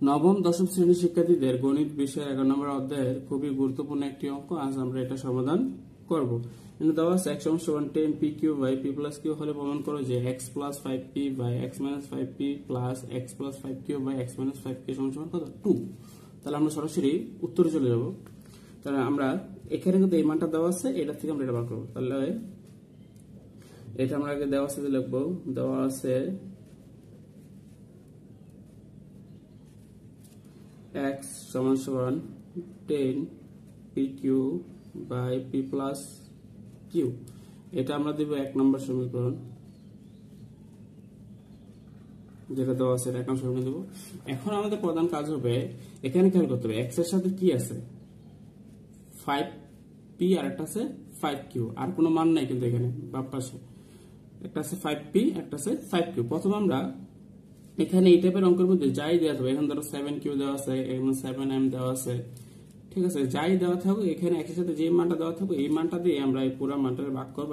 নবম দশম শ্রেণীর শিক্ষার্থীদের গণিত বিষয়ের 11 নম্বর অধ্যায়ের খুবই গুরুত্বপূর্ণ একটি অঙ্ক। আজ আমরা এটা সমাধান করব। দেওয়া আছে x = 10p³ / p + q হলে প্রমাণ করো যে x + 5p / x - 5p + x + 5q / x - 5k = কত? 2। তাহলে আমরা সরাসরি উত্তরে চলে যাব। তাহলে আমরা এখানে কিন্তু এই মানটা দেওয়া আছে, এটা থেকে আমরা এটা বার করব। তাহলে এটা আমরা আগে দেওয়া আছে লিখব, দেওয়া আছে x = 10pq / p + q। এটা আমরা দেব 1 নম্বর সমীকরণ, যেটা দেওয়া আছে 1 নম্বর সমীকরণ দেব। এখন আমাদের প্রধান কাজ হবে এখানে খেয়াল করতে হবে x এর সাথে কি আছে, 5p আর একটা আছে 5q, আর কোনো মান নাই কিন্তু এখানে বাম পাশে একটা আছে 5p, একটা আছে 5q। প্রথমে আমরা এখানে এই টাইপের অঙ্কের মধ্যে যাই দেওয়া থাকবে, এখানে ধরো 7q দেওয়া আছে, এখানে 7m দেওয়া আছে, ঠিক আছে, যাই দেওয়া থাকুক এখানে একের সাথে যে মানটা দেওয়া থাকুক এই মানটা দিয়ে আমরা এই পুরো মানটা ভাগ করব।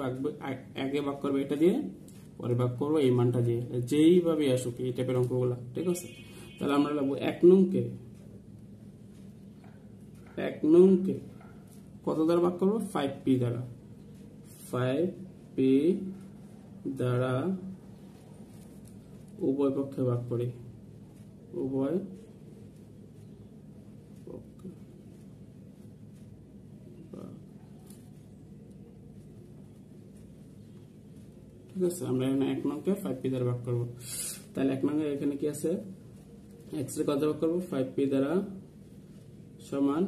আগে ভাগ করবো এটা দিয়ে, পরে ভাগ করবো এই মানটা দিয়ে, যেইভাবে আসুক এই টাইপের অঙ্কগুলো, ঠিক আছে। তাহলে আমরা লিখবো 1 নংকে কত দ্বারা ভাগ করবো? 5p দ্বারা। 5p দ্বারা উভয় পক্ষে ভাগ করি, উভয় পক্ষে। ঠিক আছে, আমরা এখানে 1 নংকে 5p দ্বারা ভাগ করব। তাহলে 1 নংয়ে এখানে কি আছে, x এর কত ভাগ করব? 5p দ্বারা সমান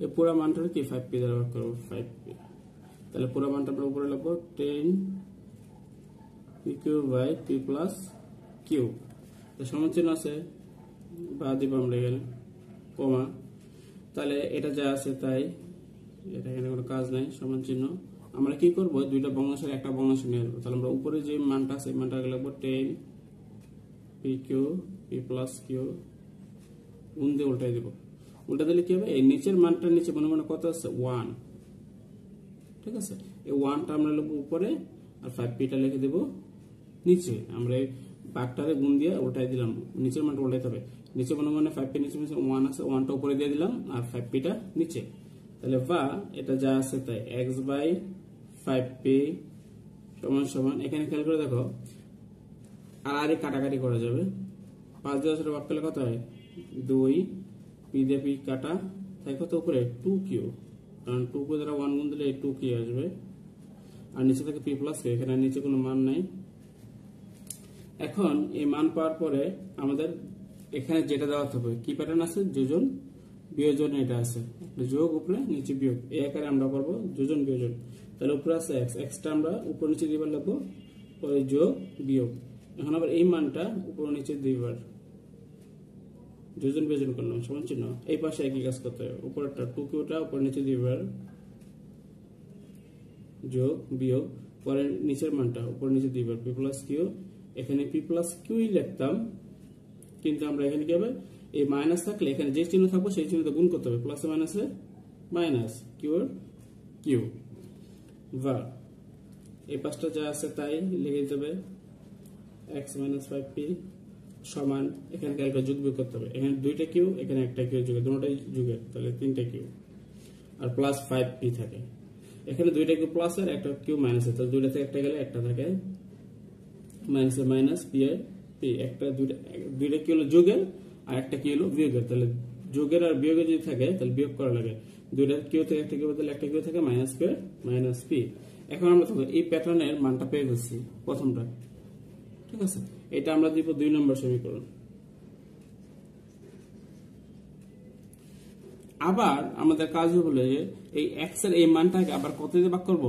এই পুরো মানটা কি 5p দ্বারা ভাগ করব, 5p। তাহলে পুরো মানটা আমরা উপরে লিখব 10pq / p + q। তো সমান চিহ্ন আছে বা দিব আমরা এখানে কমা। তাহলে এটা যা আছে তাই, এটা এখানে কোনো কাজ নাই, সমান চিহ্ন। আমরা কি করব, দুইটা ভগ্নাংশের একটা ভগ্নাংশ নিয়ে আসবো। তাহলে আমরা উপরে যে মানটা আছে এই মানটা লিখবো 10pq p + q, গুণ দিয়ে উল্টাই দিব। উল্টা দিলে কি হবে, এই নিচের মানটার নিচে মনে মনে কত আছে? 1, ঠিক আছে। এই 1টা আমরা লিখবো উপরে আর 5pটা লিখে দেব নিচে। আমরা এই ভাগটারে গুণ দিয়ে উল্টাই দিলাম, নিচের মানটা উল্টাইতে হবে। নিচে মনে মনে 5p নিচে 1 আছে, 1টা উপরে দিয়ে দিলাম আর 5pটা নিচে। তাহলে বা এটা যা আছে তাই x / 5p সমান এখানে খেয়াল করে দেখো আর কাটাকাটি করা যাবে। 5 দিয়ে ভাগ করলে কত হয়? 2, p দিয়ে p কাটা, তাই কত উপরে 2q, কারণ 2q দ্বারা 1 গুণ দিলে 2q আসবে। আর নিচে থেকে p + q, এখানে নিচে কোনো মান নাই। এখন এই মান পাওয়ার পরে আমাদের এখানে যেটা দেওয়া থাকবে কি প্যাটার্ন আছে, যোজন বিয়োজন, এটা আছে যোগ উপরে নিচে বিয়োগ, এই আকারে আমরা করবো যোজন বিয়োজন। তাহলে উপরে আছে x, xটা আমরা উপর নিচে দুইবার লিখবো, পরে যোগ বিয়োগ। এখন আবার এই মানটা উপর নিচে দুইবার যোজন বিয়োজন করলাম, সমান চিহ্ন। এই পাশে একই কাজ করতে হবে, উপরেরটা 2qটা উপর নিচে দুইবার যোগ বিয়োগ, পরে নিচের মানটা উপর নিচে দুইবার p + q। এখানে p + q লিখতাম, কিন্তু আমরা এখানে কি হবে, এই মাইনাস থাকলে এখানে যে চিহ্ন থাকবে সেই চিহ্নটা গুণ করতে হবে, প্লাসে মাইনাসে মাইনাস, q বা এই পাঁচটা যা আছে তাই লিখে দিতে হবে। x - 5p সমান, এখানে ক্যালকুলেট যোগ বিয়োগ করতে হবে। এখানে 2টা q, এখানে একটা q যোগ, দুটোটাই যোগের, তাহলে 3টা q আর প্লাস 5p থাকে। এখানে 2টা q প্লাস আর একটা q মাইনাস, তাহলে 2টা থেকে একটা গেলে একটা থাকে, মাইনাসে মাইনাস p এর p, একটা 2টা কি হলো যোগের আর একটা কি হলো বিয়োগের। তাহলে যোগের আর বিয়োগের যদি থাকে তাহলে বিয়োগ করা লাগে, 2টা কিউ থেকে একটা কিউ বদলে একটা কিউ থাকে -p। এখন আমরা এই প্যাটার্নের মানটা পেয়ে গেছি প্রথমটা, ঠিক আছে। এটা আমরা দিব 2 নম্বর সমীকরণ। আবার আমাদের কাজ হলো যে এই x এর এই মানটাকে আবার কত দিয়ে ভাগ করব?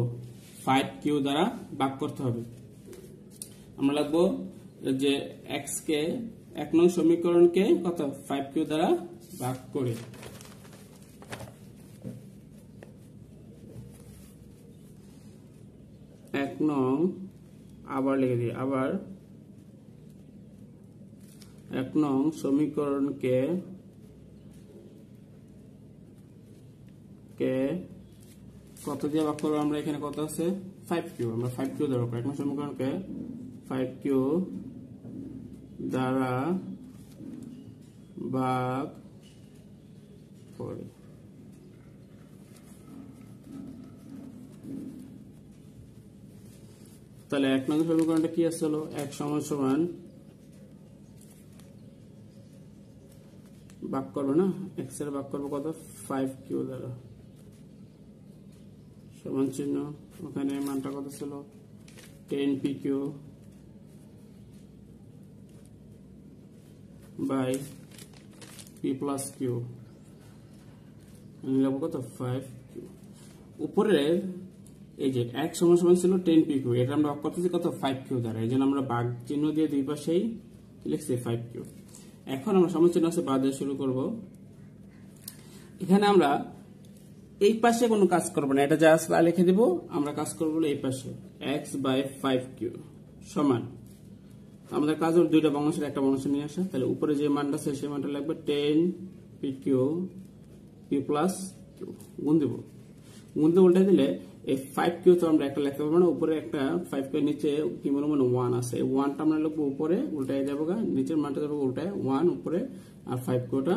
5q দ্বারা ভাগ করতে হবে। আমরা লিখবো যে x কে 1 নং সমীকরণকে কত 5q দ্বারা ভাগ করে, এক নং আবার লিখে দিই, আবার 1 নং সমীকরণকে কত দিয়ে ভাগ করবো? আমরা এখানে কত আছে 5q, আমরা 5q দ্বারা 1 নং সমীকরণকে 5q দ্বারা ভাগ করে। তাহলে 1 নং সমীকরণটা কি আসলো, x সমান সমান ভাগ করবো না, x এর ভাগ করবো কত 5q দ্বারা, সমান চিহ্ন ওখানে মানটা কত ছিল 10pq by p plus q, লিখবো কত 5q। উপরে এই যে x সমান সমান ছিল 10pq, এটা আমরা ভাগ করতেছি কত 5q দ্বারা, এই জন্য আমরা ভাগ চিহ্ন দিয়ে দুই পাশেই লিখছি 5q। এখন আমরা সমান চিহ্ন আছে বাদ দিয়ে শুরু করব। এখানে আমরা এই পাশে কোনো কাজ করব না, এটা যা আসলে লিখে দিব, আমরা কাজ করব এই পাশে x বাই 5q সমান, আমাদের কাজ হলো দুইটা ভগ্নাংশের একটা ভগ্নাংশ নিয়ে আসা। তাহলে উপরে যে মানটা আছে সেই মানটা লাগবে 10pq p প্লাস q, গুণ দিব, গুণ দিয়ে উল্টে দিলে এই 5q তো আমরা একটা লিখতে পারবো না, উপরে একটা 5q নিচে কি মনে মনে 1 আছে, এই 1টা আমরা লিখবো উপরে, উল্টায় যাবো গা, নিচের মানটা যাবো উল্টায় 1 উপরে আর 5qটা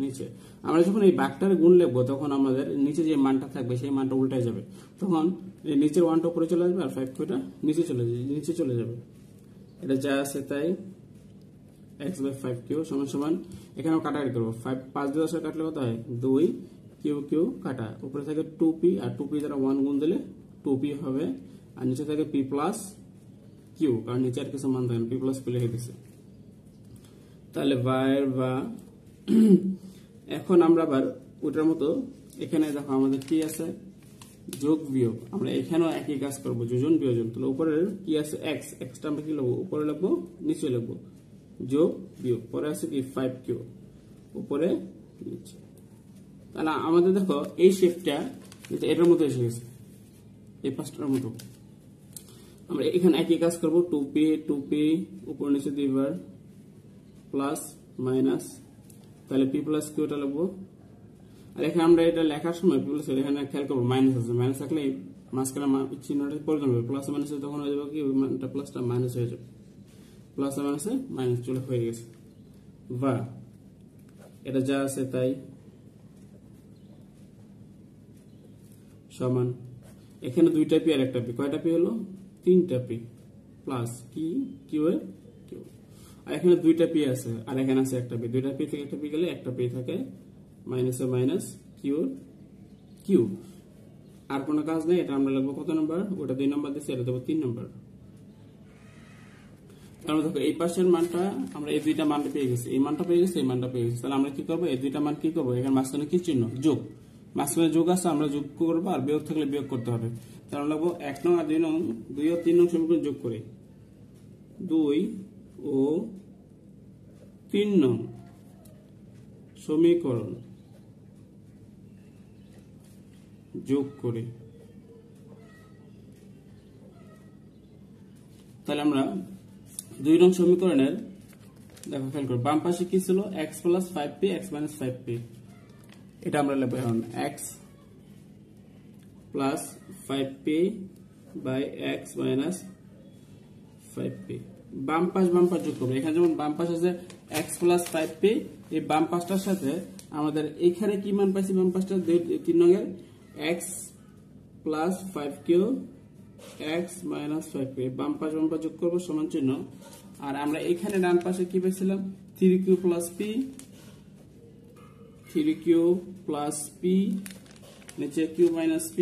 নিচে। আমরা যখন এই ভাগটার গুণ লিখবো তখন আমাদের নিচে যে মানটা থাকবে সেই মানটা উল্টায় যাবে, তখন এই নিচের 1টা উপরে চলে আসবে আর 5qটা নিচে চলে যাবে। এটা যা আছে তাই x বাই 5q সমান সমান, এখানেও কাটাকাটি করবো, 5 দিয়ে 10 কাটলে কত হয় 2, q কাটা, উপরে থাকে 2p আর 2p দ্বারা 1 গুণ দিলে 2p হবে, আর নিচে থাকে p প্লাস q, কারণ নিচে আর কিছু মান থাকে না, p প্লাস q লিখে দিছে। তাহলে বাইর বা এখন আমরা আবার ওটার মতো এখানে দেখো আমাদের কি আছে যোগ বিয়োগ, আমরা এখানেও একই কাজ করবো, যোজন বিয়োজন। তাহলে উপরে কি আছে x টা আমরা কি লিখবো উপরে লিখবো নিচে লিখবো, যোগ বিয়োগ, পরে আছে কি 5q উপরে নিচে। তাহলে আমাদের দেখো এই শেপটা এটার মতো এসে গেছে, এই পাঁচটার মতো। আমরা এখানে একই কাজ করবো, 2p উপর নিচে দুইবার প্লাস মাইনাস, তাহলে p প্লাস কিউটা লিখবো। আর এখানে আমরা এটা লেখার সময় p প্লাস এখানে খেয়াল করবো মাইনাস আছে, মাইনাস থাকলে মাঝখানে চিহ্নটা পরিবর্তন হবে, প্লাস মাইনাসে তখন হয়ে যাবে কি ওই মানটা প্লাসটা মাইনাস হয়ে যাবে, প্লাস মাইনাসে মাইনাস চলে হয়ে গেছে। বা এটা যা আছে তাই সমান, এখানে দুইটা পি আর একটা পি, কয়টা পি হলো 3টা পি প্লাস কি কিউ এর কিউ, আর এখানে দুইটা পি আছে আর এখানে আছে একটা পি, দুইটা পি থেকে একটা পি গেলে একটা পি থাকে, মাইনাসে মাইনাস কিউ কিউ, আর কোনো কাজ নেই। এটা আমরা লিখবো কত নাম্বার, ওটা 2 নাম্বার দিচ্ছি, এটা দেবো 3 নাম্বার। তাহলে দেখো এই পাশের মানটা আমরা এই দুইটা মানটা পেয়ে গেছি, এই মানটা পেয়ে গেছি, এই মানটা পেয়ে গেছি। তাহলে আমরা কি করবো, এই দুইটা মান কি করবো, এখানে মাঝখানে কি চিহ্ন যোগ, মাঝখানে যোগ আছে আমরা যোগ করবো, আর বিয়োগ থাকলে বিয়োগ করতে হবে। তাহলে আমরা লিখবো 1 নং আর 2 নং 2 ও 3 নং সমীকরণ যোগ করে 2 ও 3 নং সমীকরণ যোগ করে, তাহলে আমরা 2 নং সমীকরণের দেখো খেয়াল করো, বাম পাশে কি ছিল x plus 5p x minus 5p, এটা আমরা লিখবো এখন x plus 5p by x minus 5p, বাম পাশ যোগ করবো। এখানে যেমন বাম পাশ আছে x প্লাস 5p, এই বাম পাশটার সাথে আমাদের এখানে কি মান পাইছি, বাম পাশটা 3 নং-এর x plus 5q x minus 5p, বাম পাশ যোগ করবো সমান চিহ্ন। আর আমরা এখানে ডান পাশে কি পেয়েছিলাম 3q প্লাস p নিচে q মাইনাস p,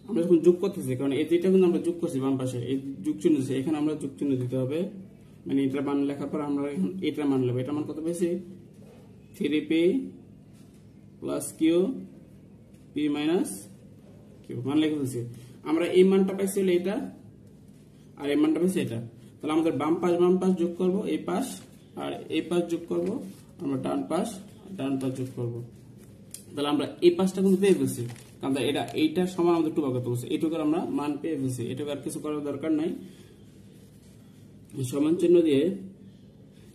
আমরা যখন যোগ করতেছি, কারণ এই দুইটা কিন্তু আমরা যোগ করছি বাম পাশে, এই যোগ চিহ্ন দিচ্ছি, এখানে আমরা যোগ চিহ্ন দিতে হবে, মানে এটার মান লেখার পর আমরা এখন এটার মান নেবো, এটার মান কত পেয়েছি 3p plus q p minus q মান লিখে দিচ্ছি। আমরা এই মানটা পাইছি হলো এটা, আর এই মানটা পাইছি এটা। তাহলে আমাদের বাম পাশ যোগ করব, এই পাশ আর এই পাশ যোগ করব, আমরা ডান পাশ যোগ করব। তাহলে আমরা এই পাশটা কিন্তু পেয়ে গেছি, কারণ এইটার সমান আমাদের টু ভাগ করতে বলছে, এইটুকুর আমরা মান পেয়ে গেছি, এটুকু আর কিছু করার দরকার নাই। সমান চিহ্ন দিয়ে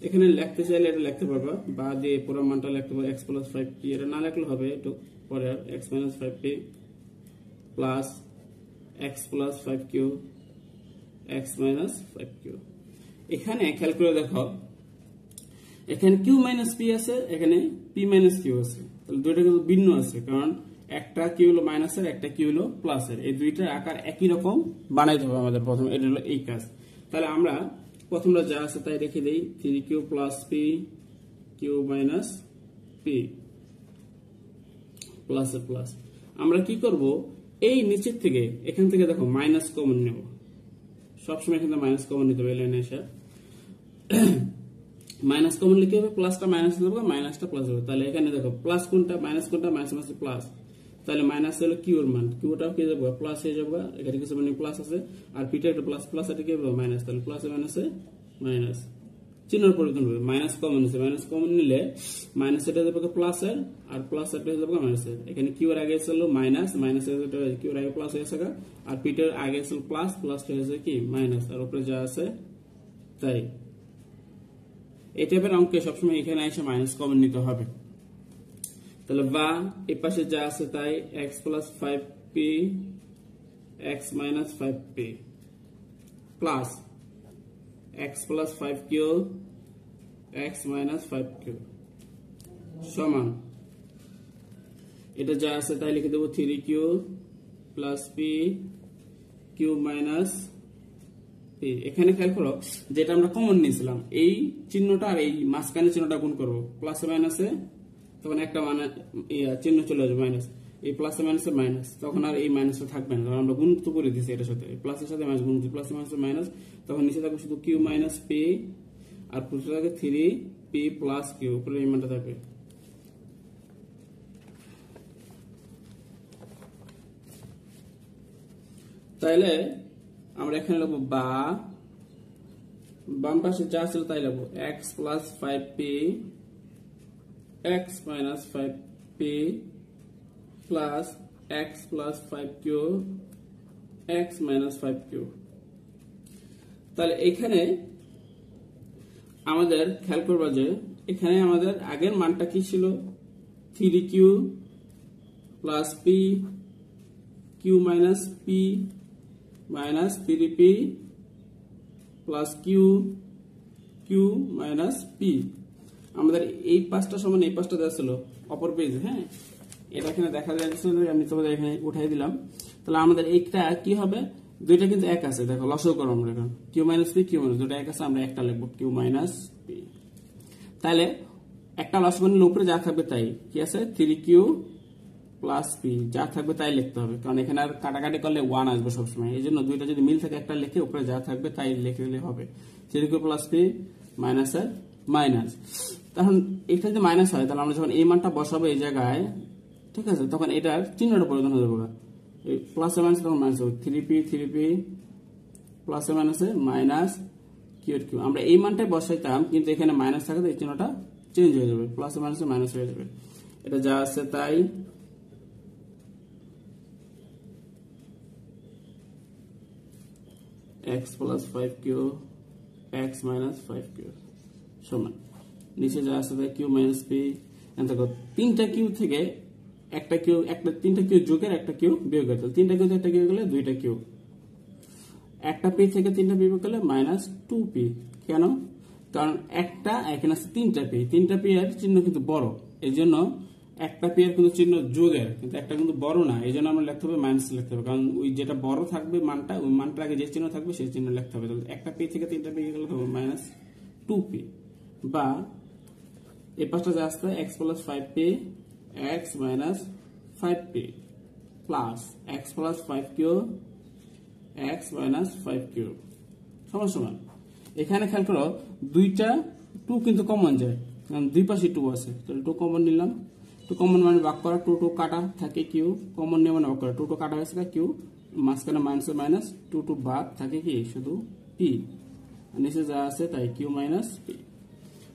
এখানে লিখতে চাইলে এটা লিখতে পারবা, বা দিয়ে পুরো মানটা লিখতে পারবা x প্লাস 5p, এটা না লিখলে হবে একটু পরে আর x minus 5p plus x plus 5q x minus 5q। এখানে খেয়াল করে দেখো এখানে কিউ মাইনাস পি আছে, এখানে পি মাইনাস কিউ আছে, তাহলে দুইটা কিন্তু ভিন্ন আছে, কারণ একটা কিউ হলো মাইনাসের, একটা কিউ হলো প্লাসের, এই দুইটার আকার একই রকম বানাইতে হবে আমাদের প্রথমে, এটা হলো এই কাজ। তাহলে আমরা প্রথমটা যা আছে তাই রেখে দিই, 3q plus P Q minus P প্লাসের প্লাস। আমরা কি করব, এই নিচের থেকে এখান থেকে দেখো মাইনাস কমন নেব, সবসময় এখান থেকে মাইনাস কমন নিতে হবে, লাইনে এসে মাইনাস কমন লিখে হবে, প্লাসটা মাইনাস দেবো, মাইনাসটা প্লাস হবে। তাহলে এখানে দেখো প্লাস কোনটা মাইনাস কোনটা, মাইনাস মাইনাস প্লাস, তাহলে মাইনাস হলো কিউর মান, কিউটাও কি যাবো প্লাস হয়ে যাবো, এখানে কিছু মানে প্লাস আছে, আর পিটা একটা প্লাস প্লাস এটা কি হবে মাইনাস, তাহলে প্লাসে মাইনাসে মাইনাস, চিহ্ন পরিবর্তন হবে, মাইনাস কমন নিচ্ছে, মাইনাস কমন নিলে মাইনাস এটা যাবে প্লাসের, আর প্লাস এটা হয়ে যাবে মাইনাসের। এখানে কিউর আগে ছিল মাইনাস, মাইনাস কিউর আগে প্লাস হয়েছে, আর পিটার আগে ছিল প্লাস, প্লাসটা হয়েছে কি মাইনাস, আর উপরে যা আছে তাই। এই টাইপের অঙ্কে সবসময় এখানে এসে মাইনাস কমন নিতে হবে। তাহলে বা এই পাশে যা আছে তাই, x plus 5p x minus 5p plus x plus 5q x minus 5q সমান, এটা যা আছে তাই লিখে দেবো 3q plus p Q minus p। এখানে খেয়াল করো যেটা আমরা কমন নিয়েছিলাম, এই চিহ্নটা আর এই মাঝখানে চিহ্নটা গুণ করবো, প্লাসে মাইনাসে, তখন একটা মানে চিহ্ন চলে আসবে মাইনাস, এই প্লাসে মাইনাসে মাইনাস, তখন আর এই মাইনাসটা থাকবে না, কারণ আমরা গুণ তো করে দিচ্ছি এটার সাথে, প্লাসের সাথে মাইনাস গুণ, প্লাসে মাইনাসে মাইনাস, তখন নিচে থাকবে শুধু কিউ মাইনাস পি, আর পুরোটা থাকে 3p প্লাস কিউ, উপরে এই মানটা থাকবে। তাইলে আমরা এখানে লিখবো বা বাম পাশে যা ছিল তাই লিখবো, x plus 5p x minus 5p plus x plus 5q x minus 5q। তাহলে এখানে আমাদের খেয়াল করবা যে এখানে আমাদের আগের মানটা কি ছিল, 3q plus p Q minus p minus 3p plus Q Q minus p। আমাদের এই পাঁচটা সমান এই পাঁচটা দেওয়া ছিল অপর পেজে, হ্যাঁ এটা এখানে দেখা যাচ্ছে, আমি তোমাদের এখানে উঠাই দিলাম। তাহলে আমাদের এইটা কি হবে, দুইটা কিন্তু এক আছে, দেখো লসও করো আমরা এখন, Q minus P Q minus দুটো এক আছে, আমরা একটা লিখবো কিউ মাইনাস পি। তাহলে একটা লস করলে উপরে যা থাকবে তাই, কি আছে 3q প্লাস পি, যা থাকবে তাই লিখতে হবে, কারণ এখানে আর কাটাকাটি করলে 1 আসবে সবসময়, এই জন্য দুইটা যদি মিল থাকে একটা লিখে উপরে যা থাকবে তাই লিখে দিলে হবে, 3q প্লাস পি মাইনাস আর মাইনাস। তখন এটা যদি মাইনাস হয়, তাহলে আমরা যখন এই মানটা বসাবো এই জায়গায়, ঠিক আছে, তখন এটার চিহ্নটা পরিবর্তন হয়ে যাবে, প্লাসে মাইনাস তখন মাইনাস হবে, 3p প্লাসে মাইনাসে মাইনাস কিউ কিউ। আমরা এই মানটাই বসাইতাম, কিন্তু এখানে মাইনাস থাকে তো এই চিহ্নটা চেঞ্জ হয়ে যাবে, প্লাসে মাইনাসে মাইনাস হয়ে যাবে, এটা যা আছে তাই। X plus 5q x minus 5q সমান, নিচে যা আছে তাই কিউ মাইনাস পি। দেখো তিনটা কিউ থেকে একটা কিউ, তিনটা কিউ যোগের একটা কিউ বিয়োগের, তিনটা কিউ থেকে একটা কিউ গেলে দুইটা কিউ, একটা পি থেকে তিনটা পি গেলে মাইনাস 2p। কেন? কারণ একটা এখানে আছে তিনটা পি এর চিহ্ন কিন্তু বড়, এই জন্য একটা পি এর কিন্তু চিহ্ন যোগের, কিন্তু একটা কিন্তু বড় না, এই জন্য আমরা লিখতে হবে মাইনাস লিখতে হবে, কারণ ওই যেটা বড় থাকবে মানটা, ওই মানটা আগে যে চিহ্ন থাকবে সেই চিহ্ন লিখতে হবে। একটা পি থেকে তিনটা পি গেলে হবে মাইনাস 2p, বা এই পাশটা যা আসবে x plus 5p x minus 5p plus x plus 5q x minus 5q সমান সমান। এখানে খেয়াল করো দুইটা 2 কিন্তু কমন যায়, কারণ দুই পাশে 2 আছে, তাহলে 2 কমন নিলাম, 2 কমন মানে ভাগ করা, 2 কাটা থাকে কিউ, কমন নিয়ে মানে ভাগ করা, 2 কাটা হয়েছে কিউ, মাঝখানে মাইনাস মাইনাস 2 বাদ থাকে কি শুধু পি, নিচে যা আছে তাই কিউ মাইনাস পি।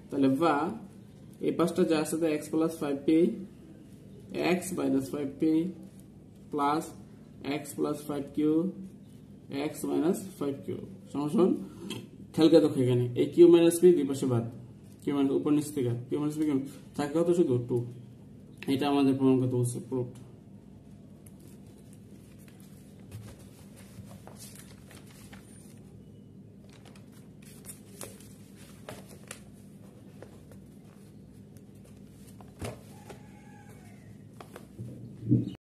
তাহলে বা এই পাশটা যা আছে তাই x plus 5p x minus 5p plus x plus 5q x minus 5q সমান। খেয়াল করে দেখো এখানে এই কিউ মাইনাস পি দুই পাশে বাদ, কিউ মাইনাস উপর নিচ থেকে কিউ মাইনাস পি থাকে কত শুধু 2, এটা আমাদের প্রমাণ করতে হচ্ছে প্রুফ।